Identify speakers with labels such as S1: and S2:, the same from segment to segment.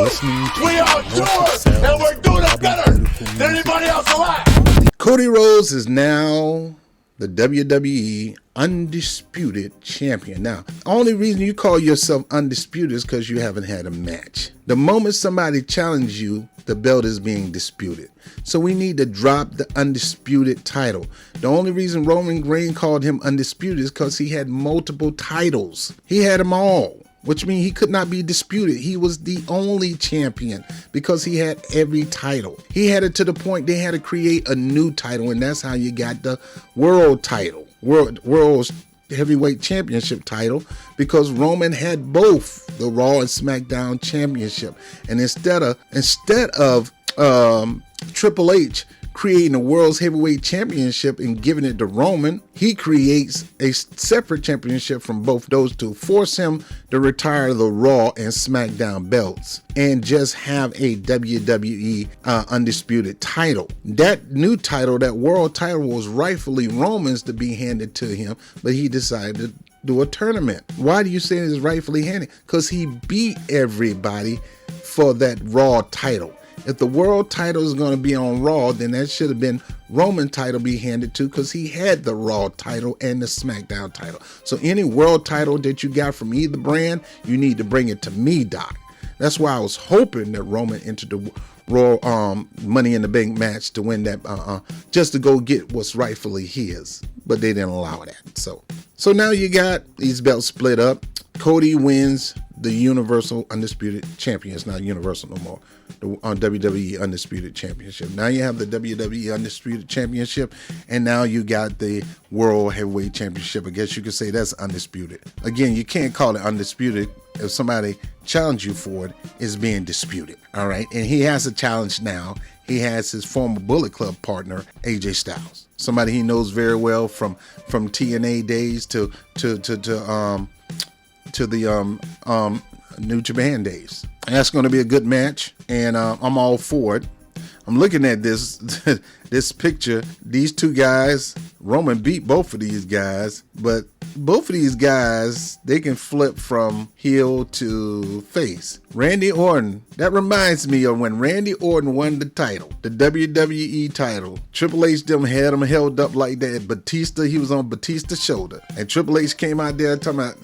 S1: listening to
S2: We are yours, and we're doing it better than anybody else alive.
S1: Cody Rhodes is now the WWE Undisputed Champion. Now, the only reason you call yourself undisputed is because you haven't had a match. The moment somebody challenges you, the belt is being disputed. So we need to drop the undisputed title. The only reason Roman Reigns called him undisputed is because he had multiple titles. He had them all, which means he could not be disputed. He was the only champion because he had every title. He had it to the point they had to create a new title, and that's how you got the world title, world's heavyweight championship title, because Roman had both the Raw and SmackDown championship. And instead of Triple H creating a world's heavyweight championship and giving it to Roman, he creates a separate championship from both those to force him to retire the Raw and SmackDown belts and just have a WWE undisputed title. That new title, that world title, was rightfully Roman's to be handed to him, but he decided to do a tournament. Why do you say it's rightfully handed? Because he beat everybody for that Raw title. If the world title is going to be on Raw, then that should have been Roman title be handed to, because he had the Raw title and the SmackDown title. So any world title that you got from either brand, you need to bring it to me, Doc. That's why I was hoping that Roman entered the Raw Money in the Bank match to win that, just to go get what's rightfully his. But they didn't allow that. So now you got these belts split up. Cody wins the Universal Undisputed Champion. It's not Universal no more. The WWE Undisputed Championship. Now you have the WWE Undisputed Championship, and now you got the World Heavyweight Championship. I guess you could say that's undisputed. Again, you can't call it undisputed if somebody challenged you for it. It's being disputed. All right, and he has a challenge now. He has his former Bullet Club partner, AJ Styles, somebody he knows very well from TNA days to the New Japan days. And that's going to be a good match, and I'm all for it. I'm looking at this this picture. These two guys, Roman beat both of these guys, but both of these guys, they can flip from heel to face. Randy Orton, that reminds me of when Randy Orton won the title, the WWE title. Triple H them had him held up like that. Batista, he was on Batista's shoulder, and Triple H came out there talking about,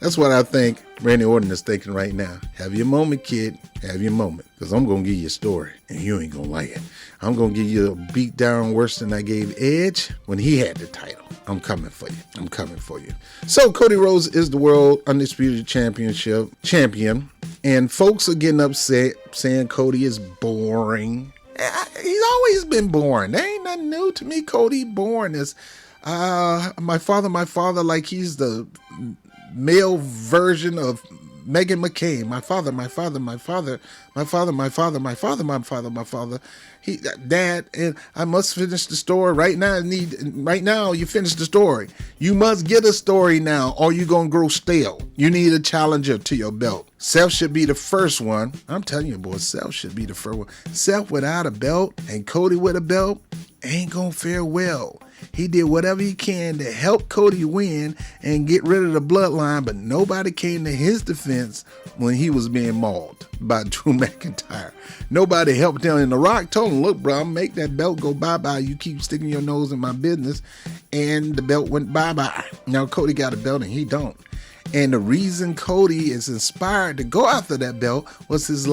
S1: that's what I think Randy Orton is thinking right now. Have your moment, kid. Have your moment. Because I'm going to give you a story, and you ain't going to like it. I'm going to give you a beat down worse than I gave Edge when he had the title. I'm coming for you. I'm coming for you. So Cody Rhodes is the World Undisputed Champion. And folks are getting upset saying Cody is boring. He's always been boring. There ain't nothing new to me. Cody boring is my father, like he's the male version of Megan McCain. My father. Dad, and I must finish the story right now. Right now, you finish the story. You must get a story now, or you're gonna grow stale. You need a challenger to your belt. Seth should be the first one. I'm telling you, boy, Seth should be the first one. Seth without a belt and Cody with a belt ain't gonna fare well. He did whatever he can to help Cody win and get rid of the bloodline, but nobody came to his defense when he was being mauled by Drew McIntyre. Nobody helped him. And The Rock told him, look, bro, I'll make that belt go bye-bye. You keep sticking your nose in my business. And the belt went bye-bye. Now Cody got a belt and he don't. And the reason Cody is inspired to go after that belt was his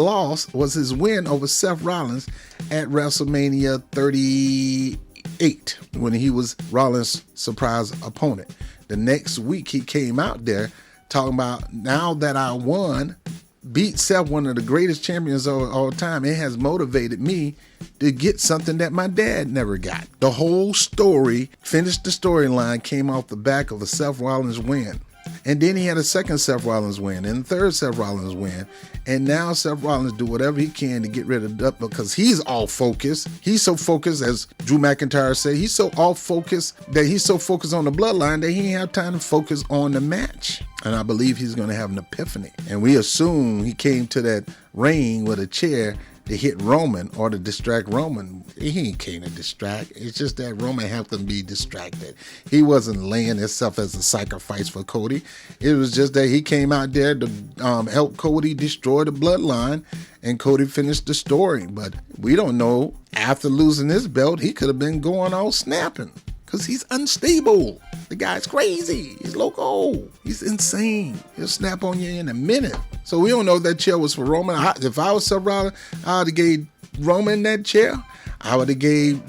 S1: win over Seth Rollins at WrestleMania 38 when he was Rollins' surprise opponent. The next week he came out there talking about, now that I won, beat Seth, one of the greatest champions of all time, it has motivated me to get something that my dad never got. The whole story, finished the storyline, came off the back of a Seth Rollins win. And then he had a second Seth Rollins win and a third Seth Rollins win. And now Seth Rollins do whatever he can to get rid of that because he's all focused. He's so focused, as Drew McIntyre said, he's so off focused that he's so focused on the bloodline that he ain't have time to focus on the match. And I believe he's going to have an epiphany. And we assume he came to that ring with a chair to hit Roman or to distract Roman. He ain't came to distract. It's just that Roman had to be distracted. He wasn't laying himself as a sacrifice for Cody. It was just that he came out there to help Cody destroy the bloodline, and Cody finished the story. But we don't know, after losing his belt, he could have been going all snapping because he's unstable. The guy's crazy. He's loco. He's insane. He'll snap on you in a minute. So we don't know if that chair was for Roman. If I was Seth Rollins, I would have gave Roman that chair. I would have gave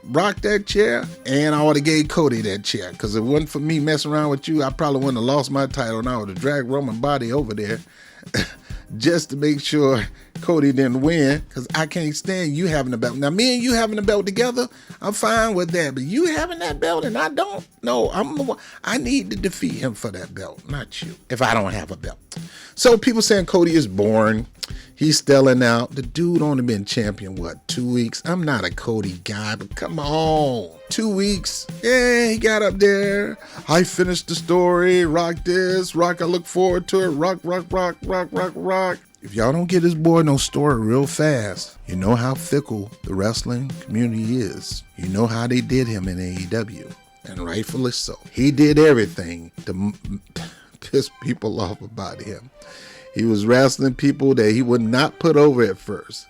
S1: Rock that chair, and I would have gave Cody that chair. Because if it wasn't for me messing around with you, I probably wouldn't have lost my title, and I would have dragged Roman's body over there just to make sure Cody didn't win, because I can't stand you having a belt. Now, me and you having a belt together, I'm fine with that. But you having that belt and I don't? No, I need to defeat him for that belt, not you, if I don't have a belt. So people saying Cody is boring. He's stelling out. The dude only been champion, 2 weeks? I'm not a Cody guy, but come on. 2 weeks? Yeah, he got up there. I finished the story. Rock this. Rock, I look forward to it. Rock, rock, rock, rock, rock, rock. If y'all don't get this boy no story real fast, you know how fickle the wrestling community is. You know how they did him in AEW, and rightfully so. He did everything to piss people off about him. He was wrestling people that he would not put over at first.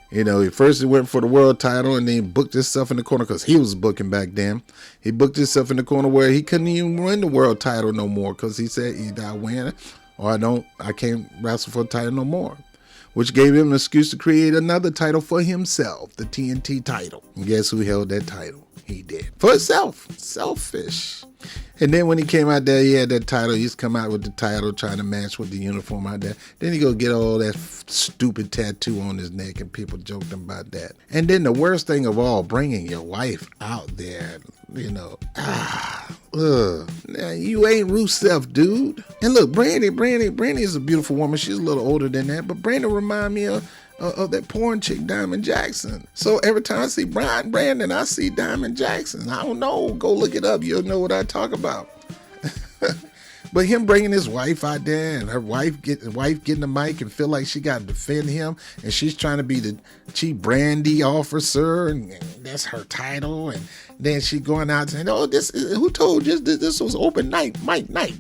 S1: First he went for the world title, and then he booked himself in the corner because he was booking back then. He booked himself in the corner where he couldn't even win the world title no more because he said either I win or I can't wrestle for the title no more, which gave him an excuse to create another title for himself, the TNT title. And guess who held that title? He did. For himself. Selfish. And then when he came out there, he had that title. He's come out with the title, trying to match with the uniform out there. Then he go get all that stupid tattoo on his neck, and people joked about that. And then the worst thing of all, bringing your wife out there, Now, you ain't Rusev, dude. And look, Brandy is a beautiful woman. She's a little older than that, but Brandy remind me of that porn chick, Diamond Jackson. So every time I see Brandon, I see Diamond Jackson. I don't know. Go look it up. You'll know what I talk about. But him bringing his wife out there, and her wife getting the mic and feel like she got to defend him, and she's trying to be the chief brandy officer, and that's her title. And then she going out saying, "Oh, who told you this was open night, Mike night?"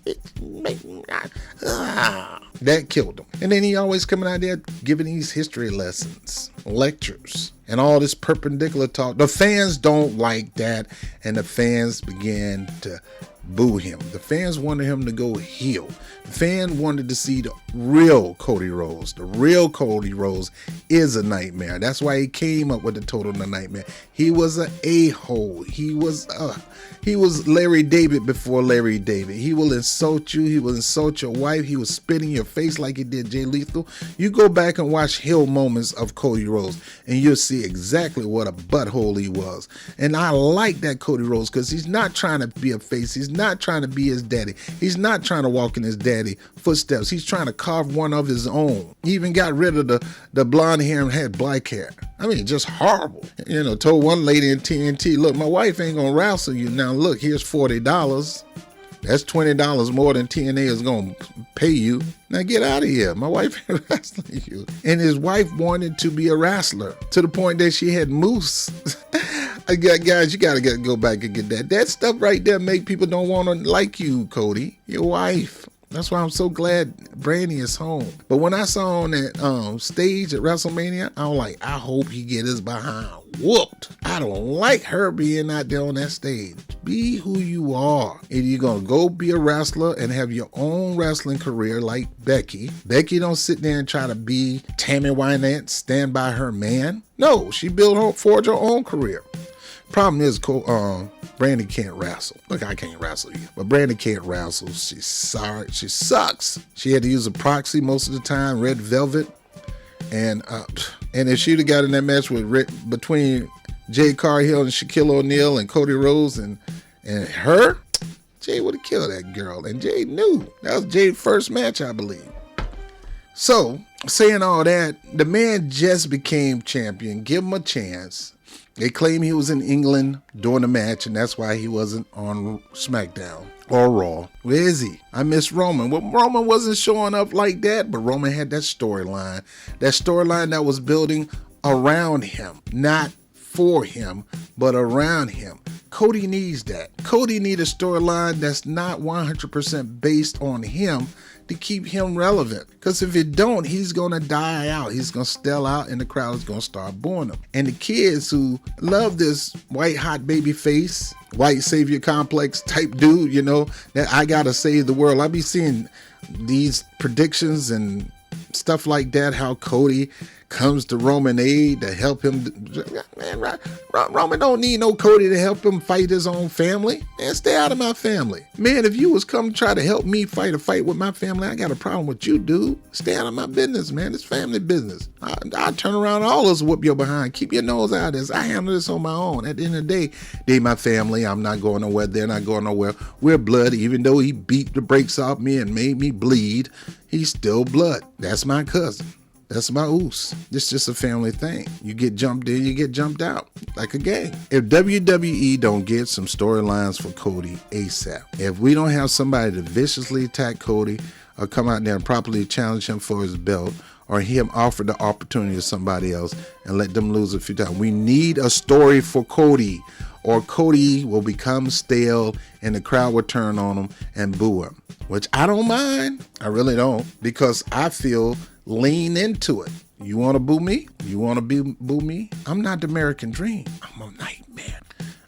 S1: That killed him. And then he always coming out there giving these history lessons, lectures, and all this perpendicular talk. The fans don't like that, and the fans began to boo him. The fans wanted him to go heel. The fan wanted to see the real Cody Rhodes. The real Cody Rhodes is a nightmare. That's why he came up with the total of the nightmare. He was an a-hole. He was Larry David before Larry David. He will insult you. He will insult your wife. He was spitting your face like he did Jay Lethal. You go back and watch heel moments of Cody Rhodes, and you'll see exactly what a butthole he was. And I like that Cody Rhodes, because he's not trying to be a face. He's not trying to be his daddy. He's not trying to walk in his daddy footsteps. He's trying to carve one of his own. He even got rid of the blonde hair and had black hair. I mean, just horrible. Told one lady in TNT, "Look, my wife ain't gonna wrestle you. Now look, here's $40. That's $20 more than TNA is gonna pay you. Now get out of here. My wife ain't wrestling you." And his wife wanted to be a wrestler to the point that she had moose. Guys, you gotta go back and get that. That stuff right there make people don't want to like you, Cody. Your wife. That's why I'm so glad Brandy is home. But when I saw on that stage at WrestleMania, I hope he get his behind whooped. I don't like her being out there on that stage. Be who you are. If you're going to go be a wrestler and have your own wrestling career like Becky. Becky don't sit there and try to be Tammy Wynette, stand by her man. No, she forged her own career. Problem is, Brandy can't wrestle. Look, I can't wrestle you, but Brandy can't wrestle. She's sorry. She sucks. She had to use a proxy most of the time, Red Velvet, and if she'd have got in that match between Jade Cargill and Shaquille O'Neal and Cody Rhodes and her, Jade would have killed that girl, and Jade knew. That was Jade's first match, I believe. So, saying all that, the man just became champion. Give him a chance. They claim he was in England during the match, and that's why he wasn't on SmackDown or Raw. Where is he? I miss Roman. Well, Roman wasn't showing up like that, but Roman had that storyline. That storyline that was building around him, not for him, but around him. Cody needs that. Cody needs a storyline that's not 100% based on him to keep him relevant. Because if it don't, he's going to die out. He's going to stale out and the crowd is going to start booing him. And the kids who love this white hot baby face, white savior complex type dude, you know, that I got to save the world. I be seeing these predictions and stuff like that, how Cody comes to Roman aid to help him. Man, Roman don't need no Cody to help him fight his own family. Man, stay out of my family. Man, if you was come try to help me fight a fight with my family, I got a problem with you, dude. Stay out of my business, man. It's family business. I turn around and all us whoop your behind. Keep your nose out of this. I handle this on my own. At the end of the day, they my family. I'm not going nowhere. They're not going nowhere. We're blood. Even though he beat the brakes off me and made me bleed, he's still blood. That's my cousin. That's my oos. It's just a family thing. You get jumped in, you get jumped out, like a gang. If WWE don't get some storylines for Cody ASAP, if we don't have somebody to viciously attack Cody or come out there and properly challenge him for his belt, or him offer the opportunity to somebody else and let them lose a few times. We need a story for Cody, or Cody will become stale and the crowd will turn on him and boo him, which I don't mind. I really don't, because I feel lean into it. You want to boo me? You want to boo me? I'm not the American dream. I'm a nightmare.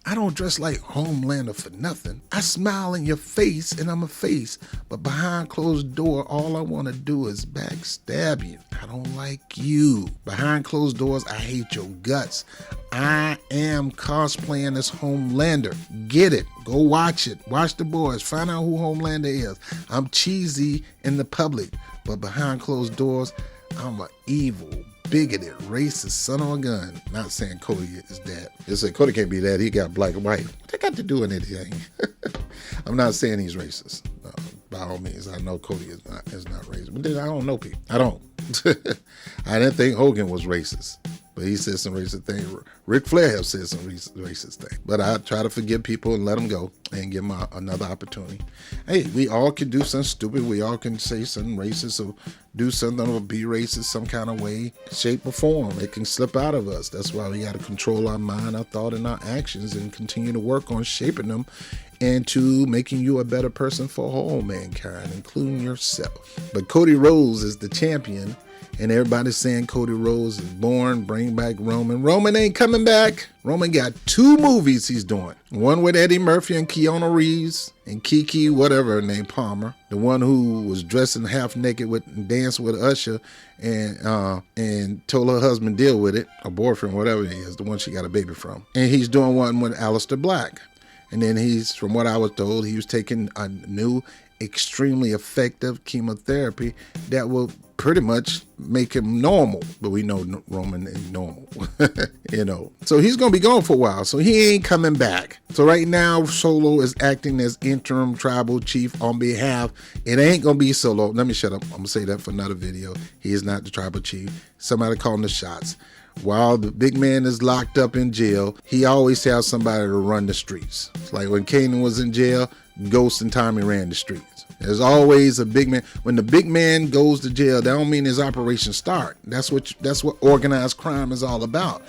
S1: I don't dress like Homelander for nothing. I smile in your face and I'm a face, but behind closed door, all I want to do is backstab you. I don't like you. Behind closed doors, I hate your guts. I am cosplaying as Homelander. Get it. Go watch it. Watch The Boys. Find out who Homelander is. I'm cheesy in the public, but behind closed doors, I'm an evil, bigoted, racist son of a gun. Not saying Cody is that. They say Cody can't be that. He got black and white. What they got to do in anything? I'm not saying he's racist. By all means, I know Cody is not racist. But then I don't know people. I don't. I didn't think Hogan was racist, but he said some racist things. Ric Flair have said some racist things. But I try to forgive people and let them go and give them another opportunity. Hey, we all can do something stupid. We all can say something racist or do something or be racist some kind of way, shape, or form. It can slip out of us. That's why we got to control our mind, our thought, and our actions and continue to work on shaping them into making you a better person for all mankind, including yourself. But Cody Rhodes is the champion, and everybody's saying Cody Rhodes is born, bring back Roman. Roman ain't coming back. Roman got 2 movies he's doing. One with Eddie Murphy and Keanu Reeves and Kiki, whatever her name, Palmer. The one who was dressing half naked and danced with Usher and told her husband deal with it, or boyfriend, whatever it is, the one she got a baby from. And he's doing one with Aleister Black. And then he's, from what I was told, he was taking a new, extremely effective chemotherapy that will pretty much make him normal. But we know Roman ain't normal, you know. So he's going to be gone for a while. So he ain't coming back. So right now, Solo is acting as interim tribal chief on behalf. It ain't going to be Solo. Let me shut up. I'm going to say that for another video. He is not the tribal chief. Somebody calling the shots. While the big man is locked up in jail, he always has somebody to run the streets. It's like when Kanan was in jail, Ghost and Tommy ran the streets. There's always a big man. When the big man goes to jail, that don't mean his operation start. That's what organized crime is all about.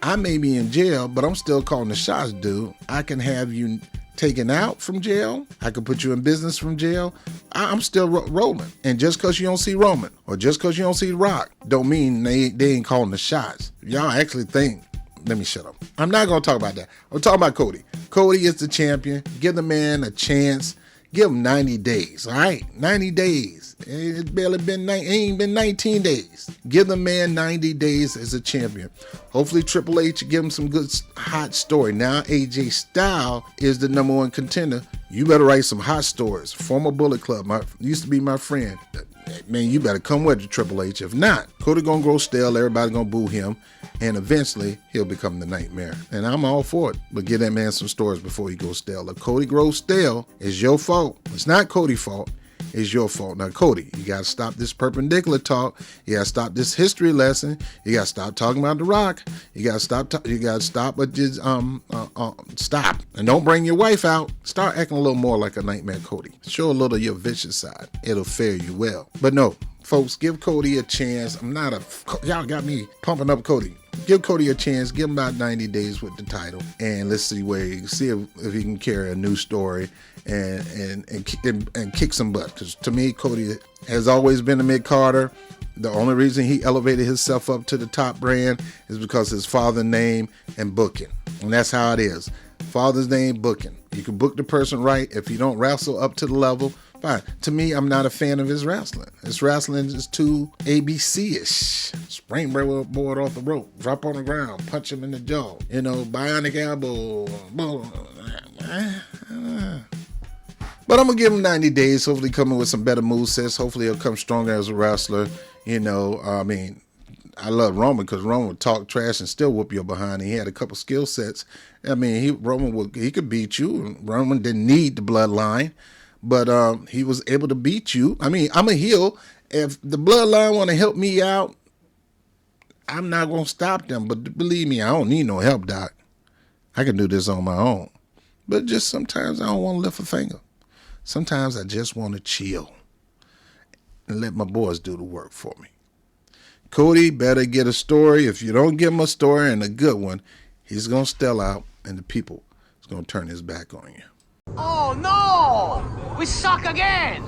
S1: I may be in jail, but I'm still calling the shots, dude. I can have you taken out from jail. I could put you in business from jail. I'm still Roman. And just because you don't see Roman or just because you don't see Rock don't mean they ain't calling the shots. Y'all actually think, let me shut up. I'm not going to talk about that. I'm talking about Cody. Cody is the champion. Give the man a chance. Give him 90 days, all right? 90 days. It's barely been, ain't been 19 days. Give the man 90 days as a champion. Hopefully Triple H give him some good hot story. Now AJ Styles is the #1 contender. You better write some hot stories. Former Bullet Club, used to be my friend. Man, you better come with the Triple H. If not, Cody gonna grow stale. Everybody gonna boo him, and eventually he'll become the Nightmare. And I'm all for it. But give that man some stories before he goes stale. If Cody grows stale, it's your fault. It's not Cody's fault. It's your fault. Now, Cody, you got to stop this perpendicular talk. You got to stop this history lesson. You got to stop talking about The Rock. You got to stop. You got to stop. But just stop and don't bring your wife out. Start acting a little more like a Nightmare Cody. Show a little of your vicious side. It'll fare you well. But no, Folks, give Cody a chance. Y'all got me pumping up Cody. Give Cody a chance. Give him about 90 days with the title, and let's see if he can carry a new story and kick some butt. Because to me, Cody has always been a mid-carder. The only reason he elevated himself up to the top brand is because his father's name and booking, and that's how it is. Father's name, booking. You can book the person right. If you don't wrestle up to the level, fine. To me, I'm not a fan of his wrestling. His wrestling is too ABC-ish. Springboard off the rope, drop on the ground, punch him in the jaw. Bionic elbow. But I'm going to give him 90 days, hopefully coming with some better movesets. Hopefully he'll come stronger as a wrestler. I love Roman because Roman would talk trash and still whoop your behind. He had a couple skill sets. Roman could beat you. Roman didn't need the bloodline, but he was able to beat you. I'm a heel. If the bloodline want to help me out, I'm not going to stop them. But believe me, I don't need no help, Doc. I can do this on my own. But just sometimes I don't want to lift a finger. Sometimes I just want to chill and let my boys do the work for me. Cody better get a story. If you don't give him a story and a good one, he's going to stall out and the people is going to turn his back on you.
S3: Oh no! We suck again!